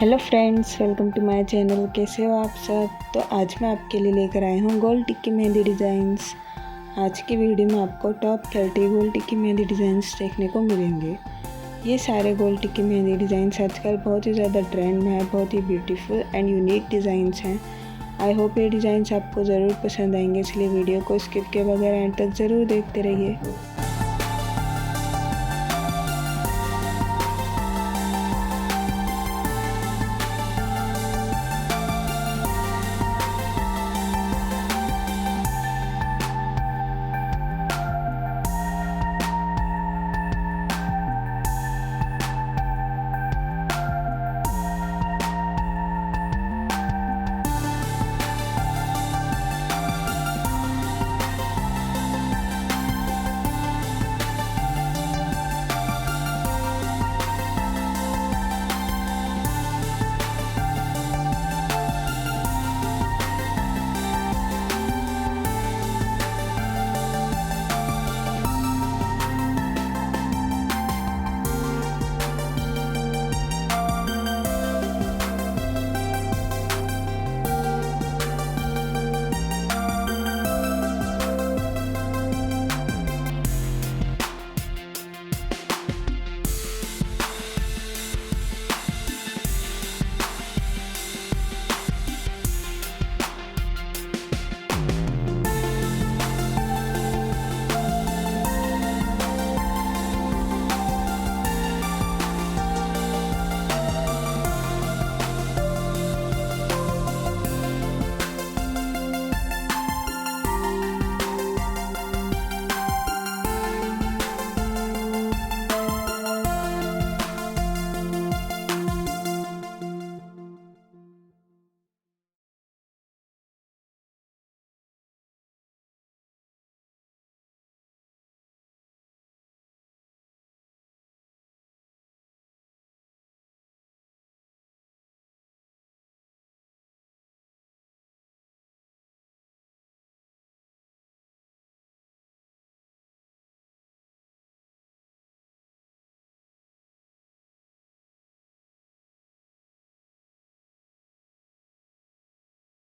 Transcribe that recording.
Hello friends, welcome to my channel. कैसे हो आप सब? तो आज मैं आपके लिए लेकर आई हूँ गोल्ड टिक्की मेहंदी डिज़ाइंस। आज की वीडियो में आपको टॉप 30 गोल्ड टिक्की मेहंदी डिज़ाइंस देखने को मिलेंगे। ये सारे गोल्ड टिक्की मेहंदी डिज़ाइंस आजकल बहुत ही ज़्यादा ट्रेंड में है। बहुत ही ब्यूटीफुल एंड यूनिक डिज़ाइंस हैं। आई होप ये डिज़ाइंस आपको ज़रूर पसंद आएंगे, इसलिए वीडियो को स्किप के बगैर एंड तक ज़रूर देखते रहिए।